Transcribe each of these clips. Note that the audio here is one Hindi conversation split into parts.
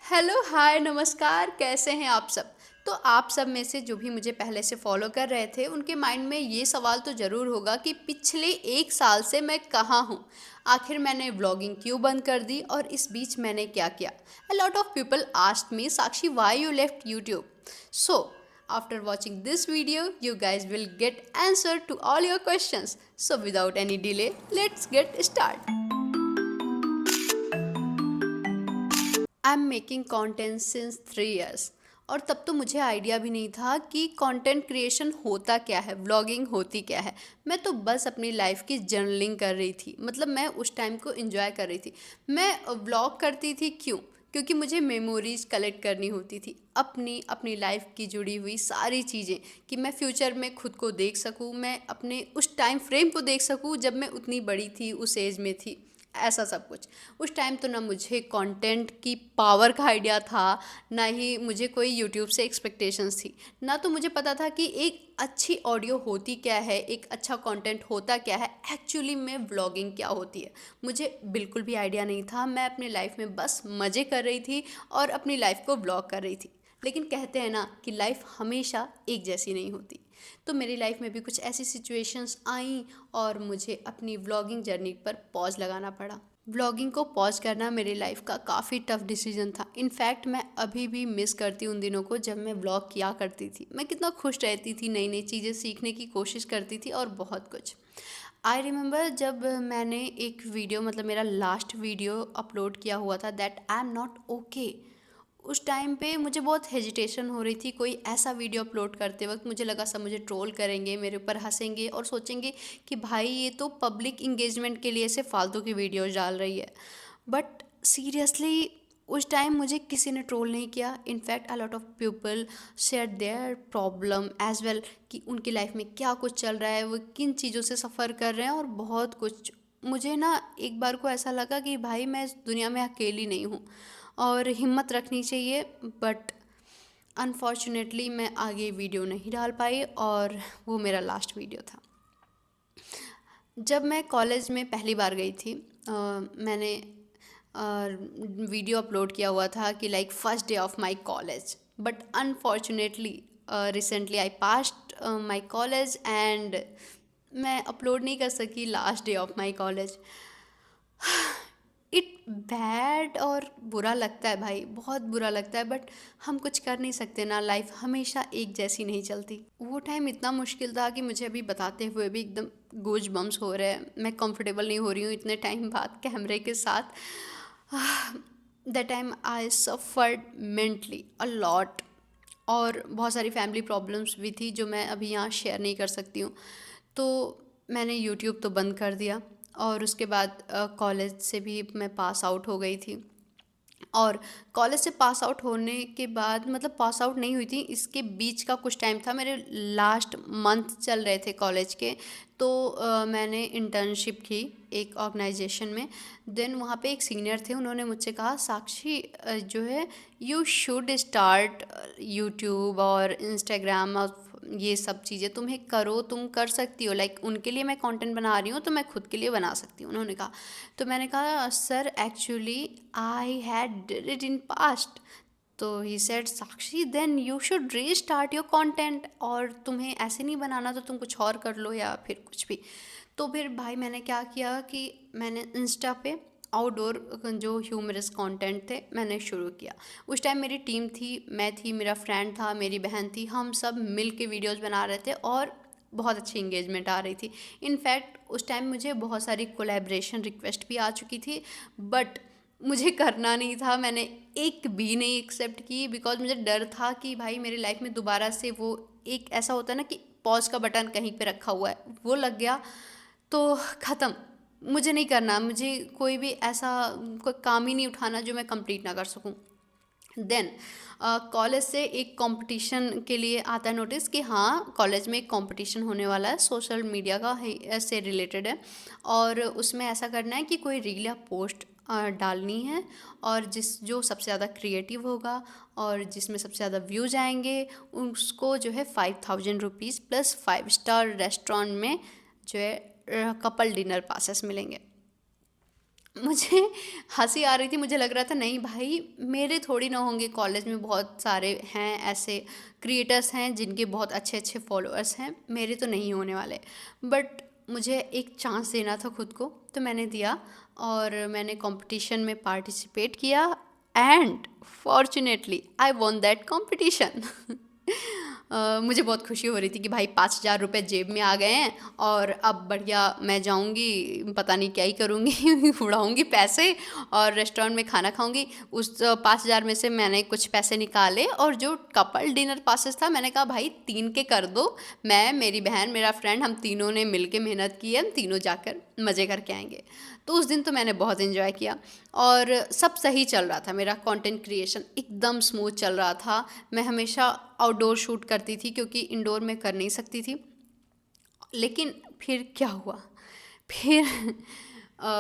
हेलो हाय नमस्कार, कैसे हैं आप सब। तो आप सब में से जो भी मुझे पहले से फॉलो कर रहे थे उनके माइंड में ये सवाल तो ज़रूर होगा कि पिछले 1 साल से मैं कहाँ हूँ। आखिर मैंने व्लॉगिंग क्यों बंद कर दी और इस बीच मैंने क्या किया। अ lot of people asked me Sakshi why you left YouTube. So after watching this video you guys will get answer to all your questions. So without any delay, let's get start. I am making content since 3 years. और तब तो मुझे आइडिया भी नहीं था कि कंटेंट क्रिएशन होता क्या है, व्लॉगिंग होती क्या है। मैं तो बस अपनी लाइफ की जर्नलिंग कर रही थी, मतलब मैं उस टाइम को एंजॉय कर रही थी। मैं व्लॉग करती थी क्यों? क्योंकि मुझे मेमोरीज कलेक्ट करनी होती थी, अपनी अपनी लाइफ की जुड़ी हुई सारी चीज़ें, कि मैं फ्यूचर में खुद को देख सकूँ, मैं अपने उस टाइम फ्रेम को देख सकूँ जब मैं उतनी बड़ी थी, उस एज में थी। ऐसा सब कुछ। उस टाइम तो ना मुझे कंटेंट की पावर का आइडिया था, ना ही मुझे कोई यूट्यूब से एक्सपेक्टेशंस थी, ना तो मुझे पता था कि एक अच्छी ऑडियो होती क्या है, एक अच्छा कंटेंट होता क्या है, एक्चुअली में व्लॉगिंग क्या होती है। मुझे बिल्कुल भी आइडिया नहीं था। मैं अपनी लाइफ में बस मज़े कर रही थी और अपनी लाइफ को व्लॉग कर रही थी। लेकिन कहते हैं ना कि लाइफ हमेशा एक जैसी नहीं होती। तो मेरी लाइफ में भी कुछ ऐसी सिचुएशंस आई और मुझे अपनी व्लॉगिंग जर्नी पर पॉज लगाना पड़ा। व्लॉगिंग को पॉज करना मेरी लाइफ का काफ़ी टफ डिसीजन था। इनफैक्ट मैं अभी भी मिस करती हूँ उन दिनों को जब मैं व्लॉग किया करती थी। मैं कितना खुश रहती थी, नई नई चीज़ें सीखने की कोशिश करती थी और बहुत कुछ। आई रिमेंबर जब मैंने एक वीडियो, मतलब मेरा लास्ट वीडियो अपलोड किया हुआ था, that I am not okay. उस टाइम पे मुझे बहुत हेजिटेशन हो रही थी। कोई ऐसा वीडियो अपलोड करते वक्त मुझे लगा सब मुझे ट्रोल करेंगे, मेरे ऊपर हंसेंगे और सोचेंगे कि भाई ये तो पब्लिक इंगेजमेंट के लिए से फालतू की वीडियोस डाल रही है। बट सीरियसली उस टाइम मुझे किसी ने ट्रोल नहीं किया। In fact a lot of people share their problem as well, कि उनकी लाइफ में क्या कुछ चल रहा है, वो किन चीज़ों से सफ़र कर रहे हैं और बहुत कुछ। मुझे ना एक बार को ऐसा लगा कि भाई मैं इस दुनिया में अकेली नहीं हूँ और हिम्मत रखनी चाहिए। बट अनफॉर्चुनेटली मैं आगे वीडियो नहीं डाल पाई और वो मेरा लास्ट वीडियो था। जब मैं कॉलेज में पहली बार गई थी, मैंने वीडियो अपलोड किया हुआ था कि like first day of my college. But unfortunately recently I passed my college and मैं अपलोड नहीं कर सकी last day of my college. It bad और बुरा लगता है भाई, बहुत बुरा लगता है। बट हम कुछ कर नहीं सकते ना, लाइफ हमेशा एक जैसी नहीं चलती। वो टाइम इतना मुश्किल था कि मुझे अभी बताते हुए भी एकदम गूज बम्स हो रहे हैं। मैं कंफर्टेबल नहीं हो रही हूँ इतने टाइम बाद कैमरे के साथ। The time I suffered mentally a lot, और बहुत सारी फैमिली प्रॉब्लम्स भी थी जो मैं अभी यहाँ शेयर नहीं कर सकती हूँ। तो मैंने यूट्यूब तो बंद कर दिया और उसके बाद कॉलेज से भी मैं पास आउट हो गई थी। और कॉलेज से पास आउट होने के बाद, मतलब पास आउट नहीं हुई थी, इसके बीच का कुछ टाइम था, मेरे लास्ट मंथ चल रहे थे कॉलेज के। तो मैंने इंटर्नशिप की एक ऑर्गेनाइजेशन में। देन वहाँ पे एक सीनियर थे, उन्होंने मुझसे कहा साक्षी जो है यू शुड स्टार्ट यूट्यूब और इंस्टाग्राम और ये सब चीज़ें तुम्हें करो, तुम कर सकती हो। लाइक उनके लिए मैं कंटेंट बना रही हूँ तो मैं खुद के लिए बना सकती हूँ, उन्होंने कहा। तो मैंने कहा sir actually I had did it in past. तो he said Sakshi then you should restart your content, और तुम्हें ऐसे नहीं बनाना तो तुम कुछ और कर लो या फिर कुछ भी। तो फिर भाई मैंने क्या किया कि मैंने इंस्टा पे आउटडोर जो ह्यूमरस कंटेंट थे मैंने शुरू किया। उस टाइम मेरी टीम थी, मैं थी, मेरा फ्रेंड था, मेरी बहन थी, हम सब मिल के वीडियोज़ बना रहे थे और बहुत अच्छी इंगेजमेंट आ रही थी। इनफैक्ट उस टाइम मुझे बहुत सारी कोलैबोरेशन रिक्वेस्ट भी आ चुकी थी, बट मुझे करना नहीं था। मैंने एक भी नहीं एक्सेप्ट की, बिकॉज मुझे डर था कि भाई मेरी लाइफ में दोबारा से वो एक ऐसा होता है ना कि पॉज का बटन कहीं पे रखा हुआ है, वो लग गया तो ख़त्म। मुझे नहीं करना, मुझे कोई भी ऐसा कोई काम ही नहीं उठाना जो मैं कंप्लीट ना कर सकूं। देन कॉलेज से एक कंपटीशन के लिए आता है नोटिस कि हाँ कॉलेज में एक कंपटीशन होने वाला है, सोशल मीडिया का से रिलेटेड है। और उसमें ऐसा करना है कि कोई रील या पोस्ट डालनी है, और जो सबसे ज़्यादा क्रिएटिव होगा और जिसमें सबसे ज़्यादा व्यूज आएंगे उसको जो है 5000 रुपीज़ प्लस 5 स्टार रेस्टोरेंट में जो है कपल डिनर पासेस मिलेंगे। मुझे हँसी आ रही थी, मुझे लग रहा था नहीं भाई मेरे थोड़ी ना होंगे, कॉलेज में बहुत सारे हैं ऐसे क्रिएटर्स हैं जिनके बहुत अच्छे अच्छे फॉलोअर्स हैं, मेरे तो नहीं होने वाले। बट मुझे एक चांस देना था खुद को, तो मैंने दिया और मैंने कंपटीशन में पार्टिसिपेट किया and fortunately I von that competition. मुझे बहुत खुशी हो रही थी कि भाई 5,000 रुपये जेब में आ गए हैं और अब बढ़िया मैं जाऊंगी, पता नहीं क्या ही करूंगी उड़ाऊंगी पैसे और रेस्टोरेंट में खाना खाऊंगी। उस 5,000 में से मैंने कुछ पैसे निकाले और जो कपल डिनर पासेस था मैंने कहा भाई 3 के कर दो, मैं मेरी बहन मेरा फ्रेंड हम तीनों ने मिल के मेहनत की है, हम तीनों जाकर मज़े करके आएंगे। तो उस दिन तो मैंने बहुत इन्जॉय किया और सब सही चल रहा था, मेरा कंटेंट क्रिएशन एकदम स्मूथ चल रहा था। मैं हमेशा आउटडोर शूट करती थी क्योंकि इंडोर में कर नहीं सकती थी। लेकिन फिर क्या हुआ, फिर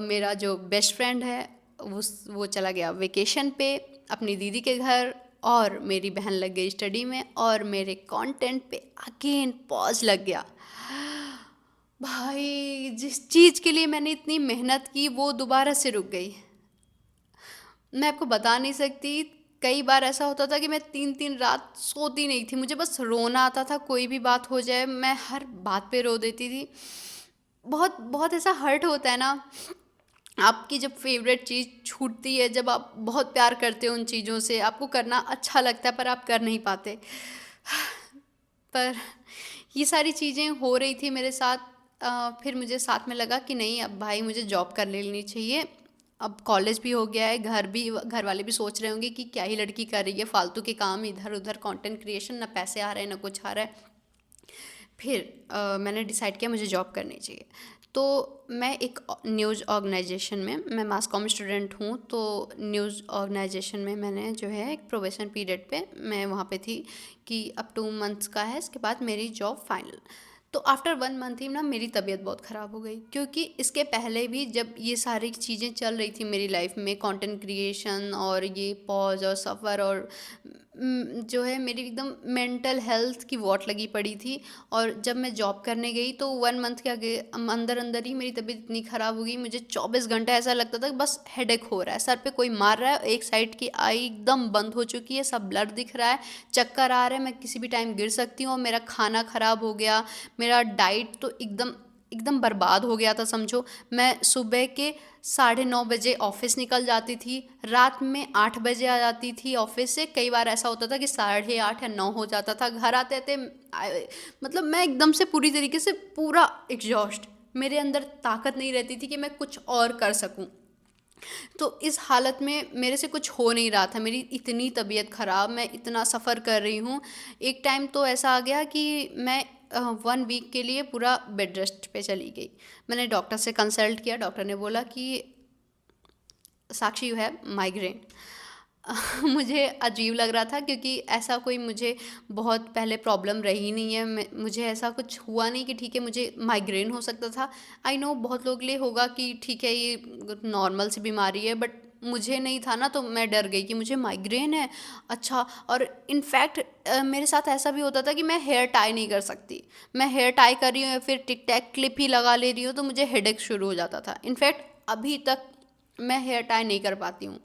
मेरा जो बेस्ट फ्रेंड है वो चला गया वेकेशन पे अपनी दीदी के घर और मेरी बहन लग गई स्टडी में और मेरे कंटेंट पे अगेन पॉज लग गया। भाई जिस चीज़ के लिए मैंने इतनी मेहनत की वो दोबारा से रुक गई। मैं आपको बता नहीं सकती, कई बार ऐसा होता था कि मैं 3-3 रात सोती नहीं थी, मुझे बस रोना आता था, कोई भी बात हो जाए मैं हर बात पे रो देती थी। बहुत बहुत ऐसा हर्ट होता है ना, आपकी जब फेवरेट चीज़ छूटती है, जब आप बहुत प्यार करते हो उन चीज़ों से, आपको करना अच्छा लगता है पर आप कर नहीं पाते। पर ये सारी चीज़ें हो रही थी मेरे साथ। फिर मुझे साथ में लगा कि नहीं अब भाई मुझे जॉब कर लेनी चाहिए, अब कॉलेज भी हो गया है, घर वाले भी सोच रहे होंगे कि क्या ही लड़की कर रही है फालतू के काम, इधर उधर कंटेंट क्रिएशन, ना पैसे आ रहे हैं ना कुछ आ रहा है। फिर मैंने डिसाइड किया मुझे जॉब करनी चाहिए। तो मैं एक न्यूज़ ऑर्गेनाइजेशन में, मैं मास कॉम स्टूडेंट हूँ, तो न्यूज़ ऑर्गेनाइजेशन में मैंने जो है एक प्रोबेशन पीरियड पे मैं वहाँ पे थी कि अब 2 मंथ्स का है, इसके बाद मेरी जॉब फाइनल। तो आफ्टर 1 मंथ ही ना मेरी तबीयत बहुत ख़राब हो गई, क्योंकि इसके पहले भी जब ये सारी चीज़ें चल रही थी मेरी लाइफ में, कंटेंट क्रिएशन और ये पॉज और सफ़र और जो है मेरी एकदम मेंटल हेल्थ की वॉट लगी पड़ी थी। और जब मैं जॉब करने गई तो 1 मंथ के आगे अंदर अंदर ही मेरी तबीयत इतनी ख़राब हो गई, मुझे 24 घंटे ऐसा लगता था कि बस हेडेक हो रहा है, सर पे कोई मार रहा है, एक साइड की आई एकदम बंद हो चुकी है, सब ब्लड दिख रहा है, चक्कर आ रहा है, मैं किसी भी टाइम गिर सकती हूँ। और मेरा खाना ख़राब हो गया, मेरा डाइट तो एकदम एकदम बर्बाद हो गया था समझो। मैं सुबह के 9:30 बजे ऑफिस निकल जाती थी, रात में 8 बजे आ जाती थी ऑफिस से, कई बार ऐसा होता था कि 8:30 या 9 हो जाता था, घर आते आते मतलब मैं एकदम से पूरी तरीके से पूरा एग्जॉस्ट, मेरे अंदर ताकत नहीं रहती थी कि मैं कुछ और कर सकूं। तो इस हालत में मेरे से कुछ हो नहीं रहा था, मेरी इतनी तबीयत ख़राब, मैं इतना सफ़र कर रही हूँ। एक टाइम तो ऐसा आ गया कि मैं 1 वीक के लिए पूरा बेड रेस्ट पे चली गई। मैंने डॉक्टर से कंसल्ट किया, डॉक्टर ने बोला कि साक्षी यू हैव माइग्रेन। मुझे अजीब लग रहा था क्योंकि ऐसा कोई मुझे बहुत पहले प्रॉब्लम रही नहीं है, मुझे ऐसा कुछ हुआ नहीं कि ठीक है मुझे माइग्रेन हो सकता था। आई नो बहुत लोग लिए होगा कि ठीक है ये नॉर्मल सी बीमारी है, बट मुझे नहीं था ना, तो मैं डर गई कि मुझे माइग्रेन है। अच्छा, और इनफैक्ट मेरे साथ ऐसा भी होता था कि मैं हेयर टाई नहीं कर सकती, मैं हेयर टाई कर रही हूँ या फिर टिक टैक क्लिप ही लगा ले रही हूँ तो मुझे हेडेक शुरू हो जाता था। इनफैक्ट अभी तक मैं हेयर टाई नहीं कर पाती हूँ।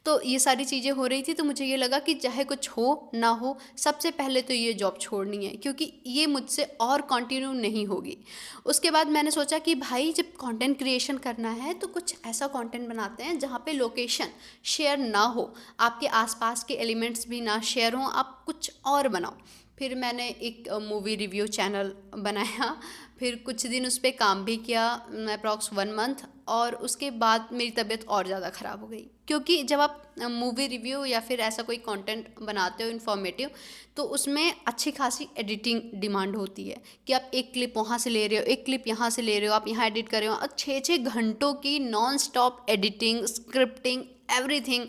तो ये सारी चीज़ें हो रही थी, तो मुझे ये लगा कि चाहे कुछ हो ना हो, सबसे पहले तो ये जॉब छोड़नी है क्योंकि ये मुझसे और कंटिन्यू नहीं होगी। उसके बाद मैंने सोचा कि भाई जब कंटेंट क्रिएशन करना है तो कुछ ऐसा कंटेंट बनाते हैं जहाँ पे लोकेशन शेयर ना हो, आपके आसपास के एलिमेंट्स भी ना शेयर हों, आप कुछ और बनाओ। फिर मैंने एक मूवी रिव्यू चैनल बनाया, फिर कुछ दिन उस पर काम भी किया, अप्रॉक्स 1 मंथ, और उसके बाद मेरी तबीयत और ज़्यादा ख़राब हो गई। क्योंकि जब आप मूवी रिव्यू या फिर ऐसा कोई कंटेंट बनाते हो इन्फॉर्मेटिव, तो उसमें अच्छी खासी एडिटिंग डिमांड होती है कि आप एक क्लिप वहाँ से ले रहे हो, एक क्लिप यहाँ से ले रहे हो, आप यहाँ एडिट कर रहे हो, और 6-6 घंटों की non stop editing, scripting, everything.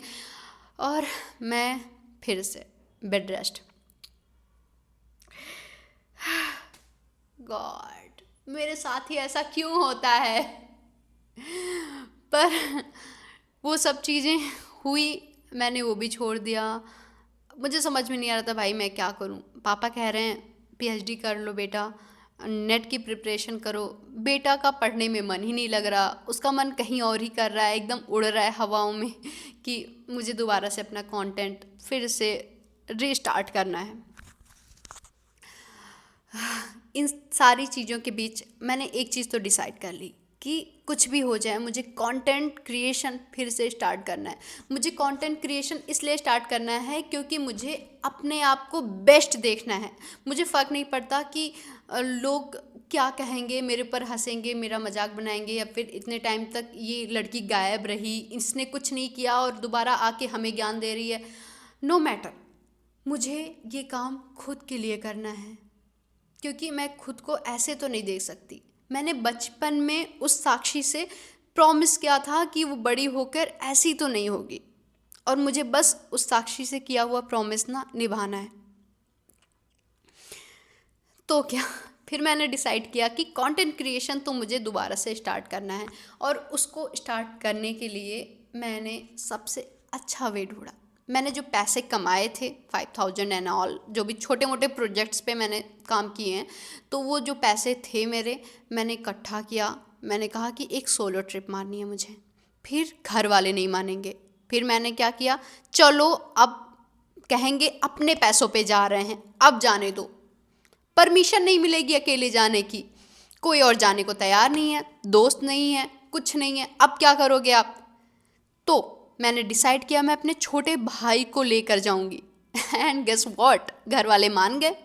और मैं फिर से बेड रेस्ट। गॉड, मेरे साथ ही ऐसा क्यों होता है? पर वो सब चीज़ें हुई, मैंने वो भी छोड़ दिया। मुझे समझ में नहीं आ रहा था भाई मैं क्या करूं। पापा कह रहे हैं पीएचडी कर लो बेटा, नेट की प्रिपरेशन करो। बेटा का पढ़ने में मन ही नहीं लग रहा, उसका मन कहीं और ही कर रहा है, एकदम उड़ रहा है हवाओं में कि मुझे दोबारा से अपना कंटेंट फिर से रीस्टार्ट करना है। इन सारी चीज़ों के बीच मैंने एक चीज़ तो डिसाइड कर ली कि कुछ भी हो जाए मुझे कंटेंट क्रिएशन फिर से स्टार्ट करना है। मुझे कंटेंट क्रिएशन इसलिए स्टार्ट करना है क्योंकि मुझे अपने आप को बेस्ट देखना है। मुझे फ़र्क नहीं पड़ता कि लोग क्या कहेंगे, मेरे पर हंसेंगे, मेरा मजाक बनाएंगे, या फिर इतने टाइम तक ये लड़की गायब रही, इसने कुछ नहीं किया और दोबारा आके हमें ज्ञान दे रही है। नो मैटर, मुझे ये काम खुद के लिए करना है, क्योंकि मैं खुद को ऐसे तो नहीं देख सकती। मैंने बचपन में उस साक्षी से प्रॉमिस किया था कि वो बड़ी होकर ऐसी तो नहीं होगी, और मुझे बस उस साक्षी से किया हुआ प्रॉमिस ना निभाना है। तो क्या, फिर मैंने डिसाइड किया कि कंटेंट क्रिएशन तो मुझे दोबारा से स्टार्ट करना है, और उसको स्टार्ट करने के लिए मैंने सबसे अच्छा वे ढूंढा। मैंने जो पैसे कमाए थे 5000 एंड ऑल, जो भी छोटे मोटे प्रोजेक्ट्स पे मैंने काम किए हैं, तो वो जो पैसे थे मेरे, मैंने इकट्ठा किया। मैंने कहा कि एक सोलो ट्रिप मारनी है मुझे। फिर घर वाले नहीं मानेंगे, फिर मैंने क्या किया, चलो अब कहेंगे अपने पैसों पे जा रहे हैं, अब जाने दो, परमिशन नहीं मिलेगी अकेले जाने की, कोई और जाने को तैयार नहीं है, दोस्त नहीं है, कुछ नहीं है, अब क्या करोगे आप। तो मैंने डिसाइड किया मैं अपने छोटे भाई को लेकर जाऊंगी एंड गेस व्हाट, घर वाले मान गए।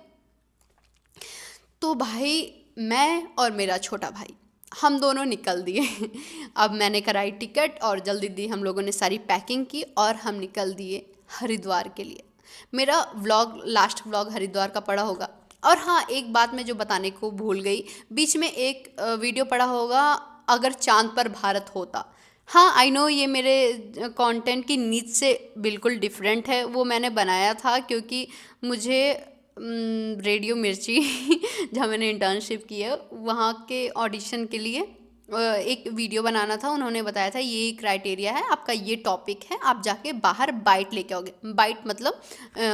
तो भाई, मैं और मेरा छोटा भाई, हम दोनों निकल दिए अब मैंने कराई टिकट और जल्दी दी, हम लोगों ने सारी पैकिंग की और हम निकल दिए हरिद्वार के लिए। मेरा व्लॉग, लास्ट व्लॉग हरिद्वार का पड़ा होगा। और हाँ, एक बात मैं जो बताने को भूल गई, बीच में एक वीडियो पड़ा होगा, अगर चांद पर भारत होता। हाँ, आई नो ये मेरे कंटेंट की नीड से बिल्कुल डिफरेंट है। वो मैंने बनाया था क्योंकि मुझे रेडियो मिर्ची जहाँ मैंने इंटर्नशिप की है, वहाँ के ऑडिशन के लिए एक वीडियो बनाना था। उन्होंने बताया था ये क्राइटेरिया है आपका, ये टॉपिक है, आप जाके बाहर बाइट लेके आओगे। बाइट मतलब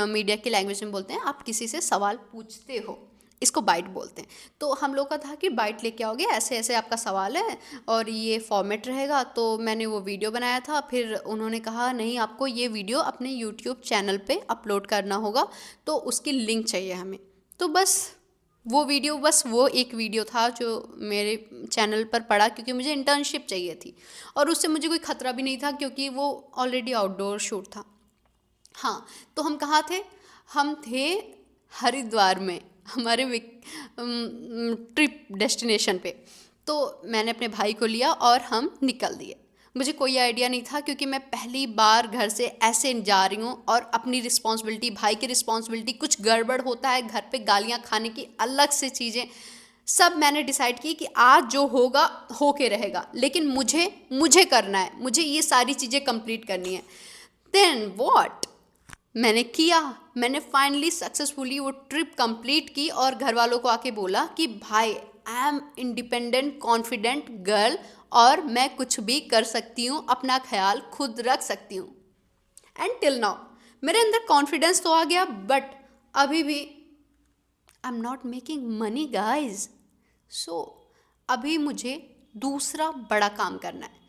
मीडिया की लैंग्वेज में बोलते हैं, आप किसी से सवाल पूछते हो, इसको बाइट बोलते हैं। तो हम लोग का था कि बाइट लेके आओगे, ऐसे ऐसे आपका सवाल है और ये फॉर्मेट रहेगा। तो मैंने वो वीडियो बनाया था। फिर उन्होंने कहा नहीं, आपको ये वीडियो अपने यूट्यूब चैनल पे अपलोड करना होगा, तो उसकी लिंक चाहिए हमें। तो बस वो वीडियो, बस वो एक वीडियो था जो मेरे चैनल पर पड़ा, क्योंकि मुझे इंटर्नशिप चाहिए थी और उससे मुझे कोई ख़तरा भी नहीं था क्योंकि वो ऑलरेडी आउटडोर शूट था। हाँ, तो हम कहाँ थे, हम थे हरिद्वार में, हमारे ट्रिप डेस्टिनेशन पे। तो मैंने अपने भाई को लिया और हम निकल दिए। मुझे कोई आइडिया नहीं था क्योंकि मैं पहली बार घर से ऐसे जा रही हूँ, और अपनी रिस्पॉन्सिबिलिटी, भाई की रिस्पॉन्सिबिलिटी, कुछ गड़बड़ होता है घर पे, गालियाँ खाने की अलग से चीज़ें, सब मैंने डिसाइड की कि आज जो होगा हो के रहेगा, लेकिन मुझे मुझे करना है, मुझे ये सारी चीज़ें कंप्लीट करनी है। देन व्हाट, मैंने किया। मैंने फाइनली सक्सेसफुली वो ट्रिप कंप्लीट की और घर वालों को आके बोला कि भाई, I am independent confident girl, और मैं कुछ भी कर सकती हूँ, अपना ख्याल खुद रख सकती हूँ। एंड टिल नाउ मेरे अंदर कॉन्फिडेंस तो आ गया, बट अभी भी I am not making money guys. So अभी मुझे दूसरा बड़ा काम करना है,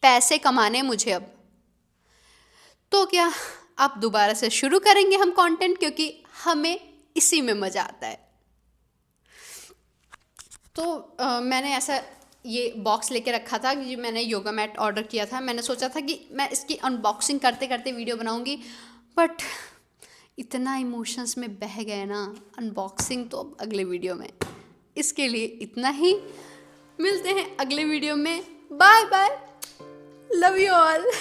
पैसे कमाने मुझे अब। तो क्या, अब दोबारा से शुरू करेंगे हम कंटेंट, क्योंकि हमें इसी में मज़ा आता है। तो मैंने ऐसा ये बॉक्स लेके रखा था कि मैंने योगा मैट ऑर्डर किया था। मैंने सोचा था कि मैं इसकी अनबॉक्सिंग करते करते वीडियो बनाऊंगी, बट इतना इमोशंस में बह गए ना, अनबॉक्सिंग तो अब अगले वीडियो में। इसके लिए इतना ही, मिलते हैं अगले वीडियो में। Bye bye, love you all.